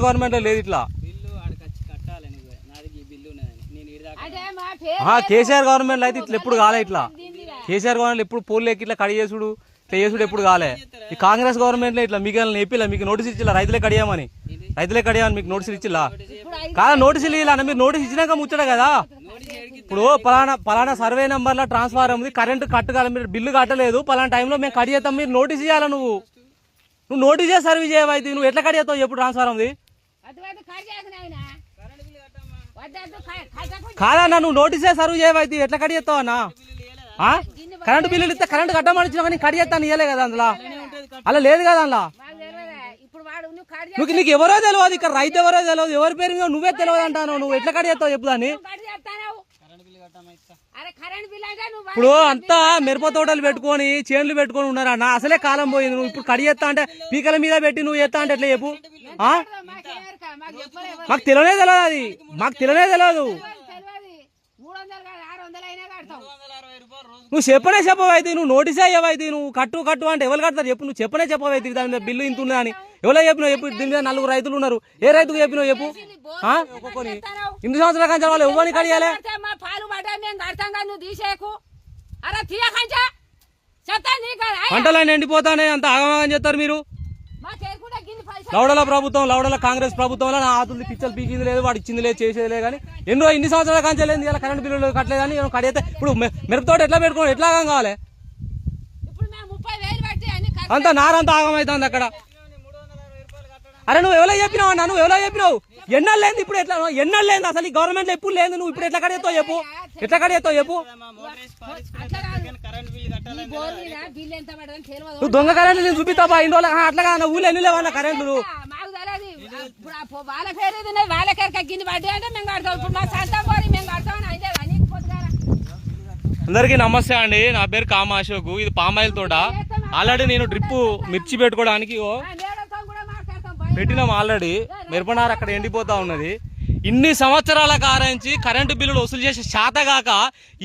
Government లో లేదు ఇట్లా. కేసీఆర్ గవర్నమెంట్ లో అయితే ఇట్లా ఎప్పుడు కాలే. ఇట్లా కేసీఆర్ గవర్నమెంట్ ఎప్పుడు పోల్ ఎక్కి ఇట్లా కడి చేసుడు ఇట్లా చేసుడు ఎప్పుడు కాలే. ఈ కాంగ్రెస్ గవర్నమెంట్ లో ఇట్లా మీకు నేర్పిలా, మీకు నోటీస్ ఇచ్చిలా రైతులే కడియామని, రైతులే కడియామని మీకు నోటీసులు ఇచ్చిలా కాదా? నోటీసులు ఇలా మీరు నోటీస్ ఇచ్చినాక ముచ్చట కదా. ఇప్పుడు పలానా సర్వే నెంబర్ లో ట్రాన్స్ఫార్ ఉంది, కరెంటు కట్టుకోవాలి, మీరు బిల్లు కట్టలేదు, పలానా టైంలో మేము కడి చేస్తాం, మీరు నోటీస్ ఇవ్వాలా. నువ్వు నోటీస్ చేసి సర్వీస్ చేయవైతే నువ్వు ఎట్లా కడి చేస్తావు ఎప్పుడు ట్రాన్స్ఫార్ ఉంది కాదన్నా? నువ్వు నోటీస్ చేసి సర్వీస్ చేయవైతే ఎట్లా కడి చేస్తావు అన్నా? కరెంటు బిల్లులు ఇస్తే కరెంటు కట్టమని ఇచ్చినా కానీ కడి చేస్తాను ఇవ్వలే కదా అందులో, అలా లేదు కదా అందులో. నీకు ఎవరో తెలియదు, ఇక్కడ రైతు ఎవరో తెలియదు, ఎవరి పేరు మీద నువ్వే తెలియదు అంటాను. నువ్వు ఎట్లా కడి చేస్తావు చెప్పు దాన్ని. ఇప్పుడు అంతా మిరప తోటలు పెట్టుకొని చేన్లు పెట్టుకొని ఉన్నారన్న, అసలే కాలం పోయింది. నువ్వు ఇప్పుడు కడి చేస్తా అంటే పీకల మీద పెట్టి నువ్వు చేస్తా అంటే ఎట్లా చెప్పు? మాకు తెలియనే తెలియదు, అది మాకు తెలియనే తెలియదు. నువ్వు చెప్పనే చెప్పవైతే, నువ్వు నోటీసే అయ్యవైతే, నువ్వు కట్టు కట్టు అంటే ఎవరు కడతారు చెప్పు? నువ్వు చెప్పనే చెప్పవైతే దాని మీద బిల్లు ఇంత ఉన్నదని ఎవరో చెప్పినావు చెప్పు? దీని మీద 4 రైతులు ఉన్నారు, ఏ రైతుకు చెప్పినావు చెప్పు? 8 సంవత్సరాల కంచె వాళ్ళు ఎవరిని కడియాలి? పంటలన్నీ ఎండిపోతానే, అంత ఆగమాగం చేస్తారు మీరు. లౌడల ప్రభుత్వం, లౌడల కాంగ్రెస్ ప్రభుత్వంలో నా ఆతులు పిచ్చలు పీకింది లేదు, వాడు ఇచ్చింది లేదు, చేసేది లేదు. కానీ ఇన్ని సంవత్సరాల కంచెలేదు, ఇలా కరెంట్ బిల్లులు కట్టలేదని కడితే ఇప్పుడు మిరపతోట ఎట్లా పెట్టుకోండి, ఎట్లా ఆగం కావాలి? అంత నారంతా ఆగమవుతుంది అక్కడ. అరే నువ్వు ఎవరో చెప్పినావు అన్న, నువ్వు ఎవరో చెప్పినావు? ఎన్నళ్ళు లేదు ఇప్పుడు, ఎట్లా ఎన్నళ్ళు లేదు అసలు ఈ గవర్నమెంట్ లో ఎప్పుడు లేదు. నువ్వు ఇప్పుడు ఎట్లా కడిగేస్తావు చెప్పు? ఎట్లా కడిగేస్తావు చెప్పు? నువ్వు దొంగ కరెంట్లు నేను చూపిస్తావా ఇన్ని రోజులు? అట్లా కాదు, ఊళ్ళో ఎన్ని లేవన్నా కరెంట్లు. అందరికీ నమస్తే అండి, నా పేరు కామ అశోక్. ఇది పామాయిల్ తోట. ఆల్రెడీ నేను డ్రిప్ మిర్చి పెట్టుకోవడానికి పెట్టినాం. ఆల్రెడీ మిరపనార అక్కడ ఎండిపోతా ఉన్నది. ఇన్ని సంవత్సరాల కారించి కరెంటు బిల్లులు వసూలు చేసే శాతగాక ఈ